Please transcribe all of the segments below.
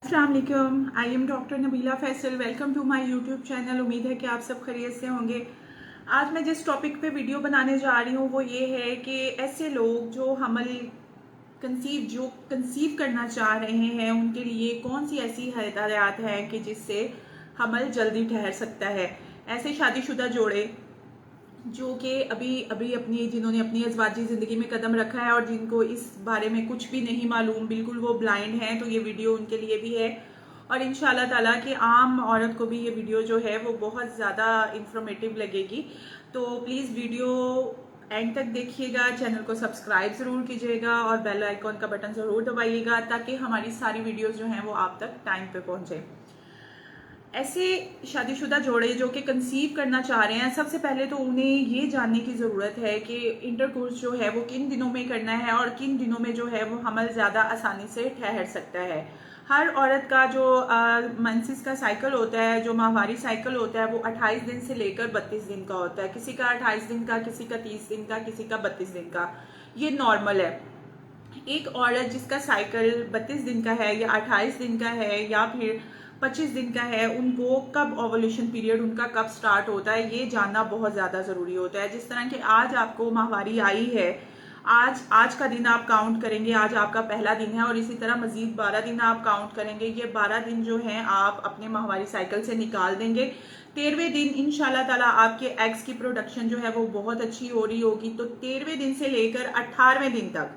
अस्सलाम वालेकुम, I am doctor Nabeela Faisal. Welcome to my YouTube channel. उम्मीद है कि आप सब खैरियत से होंगे। आज मैं जिस टॉपिक पे वीडियो बनाने जा रही हूँ वो ये है कि ऐसे लोग जो कंसीव करना चाह रहे हैं उनके लिए कौन सी ऐसी हदायत है कि जिससे हमल जल्दी ठहर सकता है। ऐसे शादीशुदा जोड़े जो कि अभी अभी जिन्होंने अपनी अज़वाजी ज़िंदगी में कदम रखा है और जिनको इस बारे में कुछ भी नहीं मालूम, बिल्कुल वो ब्लाइंड हैं, तो ये वीडियो उनके लिए भी है। और इंशाल्लाह ताला कि आम औरत को भी ये वीडियो जो है वो बहुत ज़्यादा इंफॉर्मेटिव लगेगी। तो प्लीज़ वीडियो एंड तक देखिएगा, चैनल को सब्सक्राइब ज़रूर कीजिएगा और बेल आइकॉन का बटन ज़रूर दबाइएगा ताकि हमारी सारी वीडियोज़ जो हैं वो आप तक टाइम पे पहुँचे। ऐसे शादीशुदा जोड़े जो कि कंसीव करना चाह रहे हैं, सबसे पहले तो उन्हें ये जानने की ज़रूरत है कि इंटरकोर्स जो है वो किन दिनों में करना है और किन दिनों में जो है वो हमल ज़्यादा आसानी से ठहर सकता है। हर औरत का जो मंसिस का साइकिल होता है, जो माहवारी साइकिल होता है, वो 28 दिन से लेकर 32 दिन का होता है। किसी का 28 दिन का, किसी का 30 दिन का, किसी का 32 दिन का। ये नॉर्मल है। एक औरत जिसका साइकिल 32 दिन का है या 28 दिन का है या फिर 25 दिन का है, उनको कब ओवुलेशन पीरियड उनका कब स्टार्ट होता है ये जानना बहुत ज़्यादा ज़रूरी होता है। जिस तरह कि आज आपको माहवारी आई है, आज का दिन आप काउंट करेंगे, आज आपका पहला दिन है और इसी तरह मजीद 12 दिन आप काउंट करेंगे। ये 12 दिन जो हैं आप अपने माहवारी साइकिल से निकाल देंगे। 13वें दिन इंशाल्लाह ताला आपके एग्स की प्रोडक्शन जो है वो बहुत अच्छी हो रही होगी। तो 13वें दिन से लेकर 18वें दिन तक,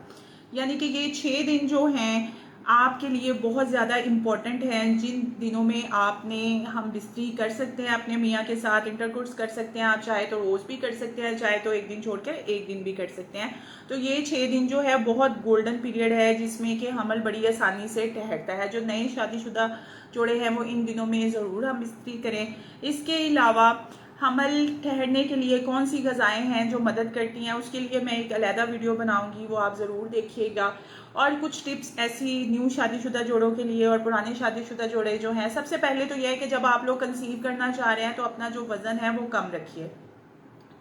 यानी कि ये 6 दिन जो हैं आपके लिए बहुत ज़्यादा इम्पॉर्टेंट हैं, जिन दिनों में आपने हम बिस्तरी कर सकते हैं, अपने मियाँ के साथ इंटरकोर्स कर सकते हैं। आप चाहे तो रोज़ भी कर सकते हैं, चाहे तो एक दिन छोड़कर एक दिन भी कर सकते हैं। तो ये 6 दिन जो है बहुत गोल्डन पीरियड है जिसमें कि हमल बड़ी आसानी से ठहरता है। जो नए शादीशुदा जोड़े हैं वो इन दिनों में ज़रूर हम बिस्तरी करें। इसके अलावा हमल ठहरने के लिए कौन सी ग़िज़ाएँ हैं जो मदद करती हैं, उसके लिए मैं एक अलहदा वीडियो बनाऊंगी, वो आप ज़रूर देखिएगा। और कुछ टिप्स ऐसी न्यू शादीशुदा जोड़ों के लिए और पुराने शादीशुदा जोड़े जो हैं, सबसे पहले तो यह है कि जब आप लोग कंसीव करना चाह रहे हैं तो अपना जो वज़न है वो कम रखिए।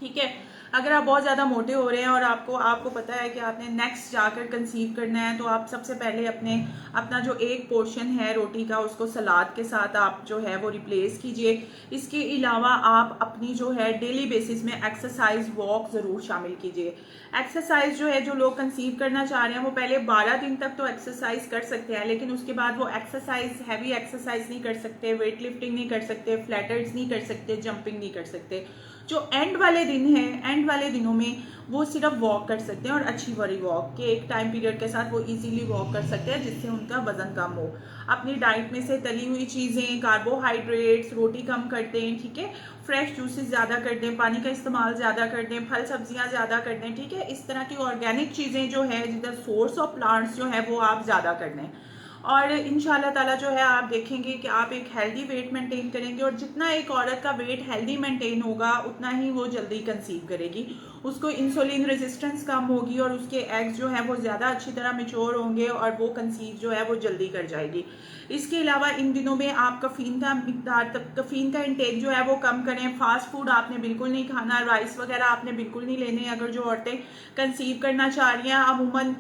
ठीक है। अगर आप बहुत ज़्यादा मोटे हो रहे हैं और आपको पता है कि आपने नेक्स्ट जाकर कंसीव करना है, तो आप सबसे पहले अपना जो एक पोर्शन है रोटी का उसको सलाद के साथ आप जो है वो रिप्लेस कीजिए। इसके अलावा आप अपनी जो है डेली बेसिस में एक्सरसाइज, वॉक ज़रूर शामिल कीजिए। एक्सरसाइज जो है, जो लोग कंसीव करना चाह रहे हैं वो पहले 12 दिन तक तो एक्सरसाइज कर सकते हैं, लेकिन उसके बाद वो एक्सरसाइज, हैवी एक्सरसाइज नहीं कर सकते, वेट लिफ्टिंग नहीं कर सकते, फ्लैटर्स नहीं कर सकते, जंपिंग नहीं कर सकते। जो एंड वाले दिन हैं, एंड वाले दिनों में वो सिर्फ वॉक कर सकते हैं और अच्छी बड़ी वॉक के एक टाइम पीरियड के साथ वो इजीली वॉक कर सकते हैं जिससे उनका वजन कम हो। अपनी डाइट में से तली हुई चीज़ें, कार्बोहाइड्रेट्स, रोटी कम कर दें। ठीक है। फ्रेश जूसेस ज़्यादा कर दें, पानी का इस्तेमाल ज़्यादा कर दें, फल सब्जियां ज़्यादा कर दें। ठीक है। इस तरह की ऑर्गेनिक चीज़ें जो है, जिधर सोर्स ऑफ प्लांट्स जो है वो आप ज़्यादा कर दें। और इंशाल्लाह ताला जो है आप देखेंगे कि आप एक हेल्दी वेट मेंटेन करेंगे और जितना एक औरत का वेट हेल्दी मेंटेन होगा उतना ही वो जल्दी कंसीव करेगी। उसको इंसुलिन रेजिस्टेंस कम होगी और उसके एग्स जो है वो ज़्यादा अच्छी तरह मेच्योर होंगे और वो कंसीव जो है वो जल्दी कर जाएगी। इसके अलावा इन दिनों में आप कफ़ीन का इंटेक जो है वो कम करें। फास्ट फूड आपने बिल्कुल नहीं खाना, राइस वगैरह आपने बिल्कुल नहीं लेने। अगर जो औरतें कंसीव करना चाह रही हैं, अमूमन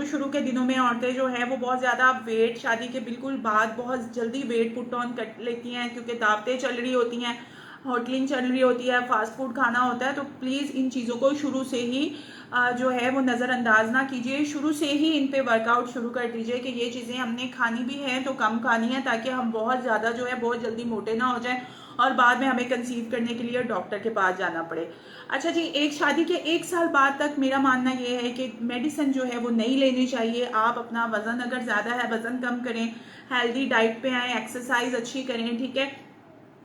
शुरू के दिनों में औरतें जो है वो बहुत ज़्यादा वेट, शादी के बिल्कुल बाद बहुत जल्दी वेट पुट ऑन कर लेती हैं क्योंकि दावतें चल रही होती हैं, होटलिंग चल रही होती है, फास्ट फूड खाना होता है। तो प्लीज़ इन चीज़ों को शुरू से ही जो है वो नज़रअंदाज ना कीजिए। शुरू से ही इन पे वर्कआउट शुरू कर दीजिए कि ये चीज़ें हमने खानी भी हैं तो कम खानी है, ताकि हम बहुत ज़्यादा जो है बहुत जल्दी मोटे ना हो जाएं और बाद में हमें कंसीव करने के लिए डॉक्टर के पास जाना पड़े। अच्छा जी, एक शादी के 1 साल बाद तक मेरा मानना ये है कि मेडिसिन जो है वो नहीं लेनी चाहिए। आप अपना वज़न अगर ज़्यादा है, वज़न कम करें, हेल्दी डाइट पे आएँ, एक्सरसाइज अच्छी करें। ठीक है।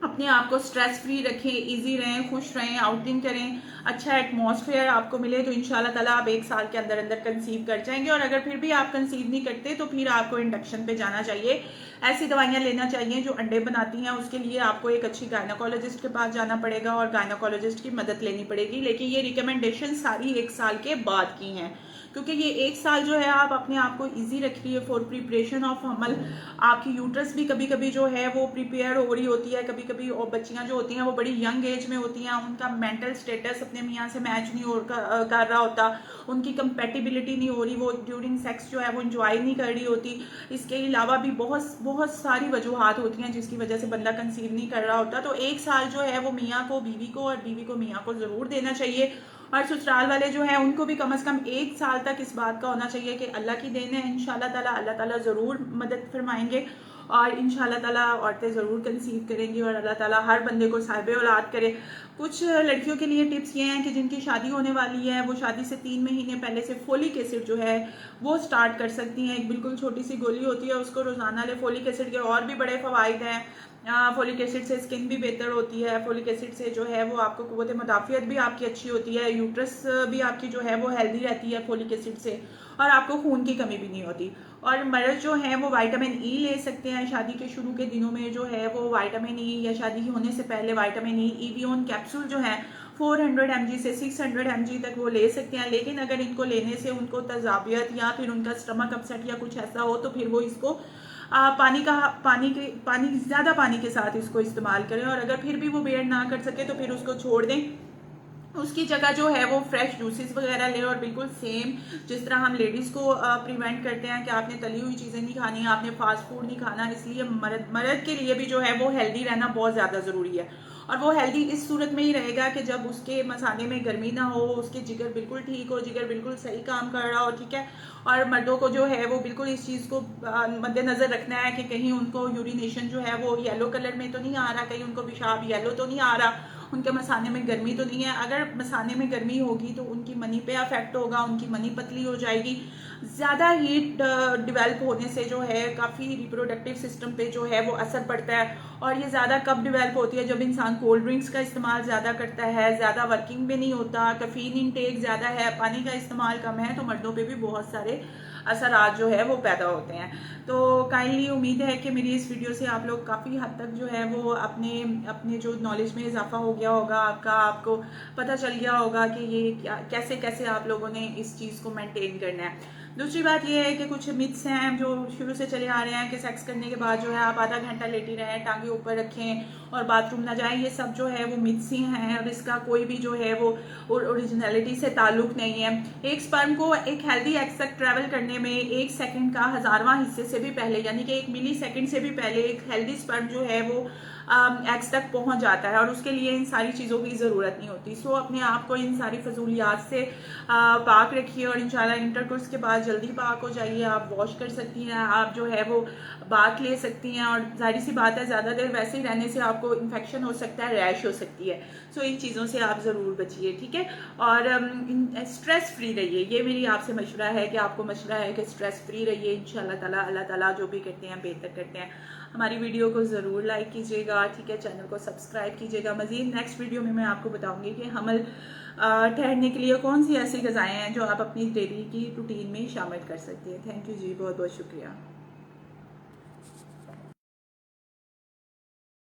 अपने आप को स्ट्रेस फ्री रखें, इजी रहें, खुश रहें, आउटिंग करें, अच्छा एटमॉस्फेयर आपको मिले, तो इंशाल्लाह ताला आप 1 साल के अंदर अंदर कंसीव कर जाएंगे। और अगर फिर भी आप कंसीव नहीं करते तो फिर आपको इंडक्शन पे जाना चाहिए। ऐसी दवाइयाँ लेना चाहिए जो अंडे बनाती हैं। उसके लिए आपको एक अच्छी गायनाकोलॉजिस्ट के पास जाना पड़ेगा और गायनाकोलॉजिस्ट की मदद लेनी पड़ेगी। लेकिन ये रिकमेंडेशन सारी 1 साल के बाद की हैं। क्योंकि ये 1 साल जो है आप अपने आप को ईजी रखिए फॉर प्रिपरेशन ऑफ हमल। आपकी यूट्रस भी कभी कभी जो है वो प्रिपेयर हो रही होती है कभी कभी, और बच्चियां जो होती हैं वो बड़ी यंग एज में होती हैं, उनका मेंटल स्टेटस अपने मियाँ से मैच नहीं कर रहा होता, उनकी कंपेटिबिलिटी नहीं हो रही, वो ड्यूरिंग सेक्स जो है वो इंजॉय नहीं कर रही होती। इसके अलावा भी बहुत बहुत सारी वजूहत होती हैं जिसकी वजह से बंदा कंसीव नहीं कर रहा होता। तो 1 साल जो है वो मियाँ को बीवी को और बीवी को मियाँ को ज़रूर देना चाहिए। और ससुराल वाले जो है उनको भी कम से कम 1 साल तक इस बात का होना चाहिए कि अल्लाह की देन है, इंशाल्लाह ताला अल्लाह ताला ज़रूर मदद फरमाएंगे और इंशाल्लाह ताला औरतें ज़रूर कंसीव करेंगी और अल्लाह ताला हर बंदे को साहिब औलाद करे। कुछ लड़कियों के लिए टिप्स ये हैं कि जिनकी शादी होने वाली है वो शादी से 3 महीने पहले से फोलिक एसिड जो है वो स्टार्ट कर सकती हैं। एक बिल्कुल छोटी सी गोली होती है, उसको रोज़ाना ले। फोलिक एसिड के और भी बड़े फ़वाइद हैं। फोलिक एसिड से स्किन भी बेहतर होती है, फोलिक एसिड से जो है वो आपको क़ुव्वत मुदाफ़ियत भी आपकी अच्छी होती है, यूट्रस भी आपकी जो है वो हेल्दी रहती है फोलिक एसिड से, और आपको खून की कमी भी नहीं होती। और मर्द जो है वो विटामिन ई ले सकते हैं शादी के शुरू के दिनों में जो है वो विटामिन ई, या शादी होने से पहले विटामिन ई इवियोन कैप्सूल जो है 400 mg से 600 mg तक वो ले सकते हैं। लेकिन अगर इनको लेने से उनको तजाबियत या फिर उनका स्टमक अपसेट या कुछ ऐसा हो तो फिर वो इसको पानी ज़्यादा पानी के साथ इसको इस्तेमाल करें, और अगर फिर भी वो बेयर ना कर सके तो फिर उसको छोड़ दें। उसकी जगह जो है वो फ्रेश जूसेस वगैरह ले, और बिल्कुल सेम जिस तरह हम लेडीज़ को प्रिवेंट करते हैं कि आपने तली हुई चीज़ें नहीं खानी, आपने फास्ट फूड नहीं खाना, इसलिए मर्द के लिए भी जो है वो हेल्दी रहना बहुत ज़्यादा ज़रूरी है। और वो हेल्दी इस सूरत में ही रहेगा कि जब उसके मसाने में गर्मी ना हो, उसके जिगर बिल्कुल ठीक हो, जिगर बिल्कुल सही काम कर रहा हो, ठीक है। और मर्दों को जो है वो बिल्कुल इस चीज़ को मद्देनज़र रखना है कि कहीं उनको यूरिनेशन जो है वो येलो कलर में तो नहीं आ रहा, कहीं उनको पेशाब येलो तो नहीं आ रहा, उनके मसाने में गर्मी तो नहीं है। अगर मसाने में गर्मी होगी तो उनकी मनी पे अफेक्ट होगा, उनकी मनी पतली हो जाएगी। ज़्यादा हीट डिवेल्प होने से जो है काफ़ी रिप्रोडक्टिव सिस्टम पे जो है वो असर पड़ता है। और ये ज़्यादा कब डिवेल्प होती है, जब इंसान कोल्ड ड्रिंक्स का इस्तेमाल ज़्यादा करता है, ज़्यादा वर्किंग में नहीं होता, कैफीन इनटेक ज़्यादा है, पानी का इस्तेमाल कम है, तो मर्दों पे भी बहुत सारे असरात जो है वो पैदा होते हैं। तो काइंडली उम्मीद है कि मेरी इस वीडियो से आप लोग काफ़ी हद तक जो है वो अपने अपने जो नॉलेज में इजाफा हो गया होगा, आपको पता चल गया होगा कि ये कैसे कैसे आप लोगों ने इस चीज़ को मेंटेन करना है। दूसरी बात यह है कि कुछ मिथ्स हैं जो शुरू से चले आ रहे हैं कि सेक्स करने के बाद जो है आप आधा घंटा लेटी रहें, टांगे ऊपर रखें और बाथरूम ना जाएं। ये सब जो है वो मिथ्स ही हैं और इसका कोई भी जो है वो ओरिजिनलिटी से ताल्लुक नहीं है। एक स्पर्म को एक हेल्दी एक्स तक ट्रैवल करने में 1 सेकंड का 1000वां हिस्से से भी पहले, यानी कि 1 मिली सेकंड से भी पहले एक हेल्दी स्पर्म जो है वो एक्स तक पहुंच जाता है, और उसके लिए इन सारी चीज़ों की ज़रूरत नहीं होती। सो अपने आप को इन सारी फजूलियात से पाक रखिए और इंशाल्लाह इंटरकोर्स के बाद जल्दी पाक हो जाइए। आप वॉश कर सकती हैं, आप जो है वो बात ले सकती हैं, और जाहिर सी बात है ज़्यादा देर वैसे ही रहने से आपको इन्फेक्शन हो सकता है, रैश हो सकती है। सो इन चीज़ों से आप ज़रूर बचिए, ठीक है। और स्ट्रेस फ्री रहिए, ये मेरी आपसे मशवरा है कि आपको मशवरा है कि स्ट्रेस फ्री रहिए। इंशाल्लाह ताला अल्लाह ताला जो भी करते हैं बेहतर करते हैं। हमारी वीडियो को ज़रूर लाइक कीजिएगा, ठीक है, चैनल को सब्सक्राइब कीजिएगा। मज़ीद नेक्स्ट वीडियो में मैं आपको बताऊंगी कि हमल ठहरने के लिए कौन सी ऐसी ग़िज़ाएँ हैं जो आप अपनी डेली की रूटीन में शामिल कर सकती हैं। थैंक यू जी, बहुत बहुत शुक्रिया।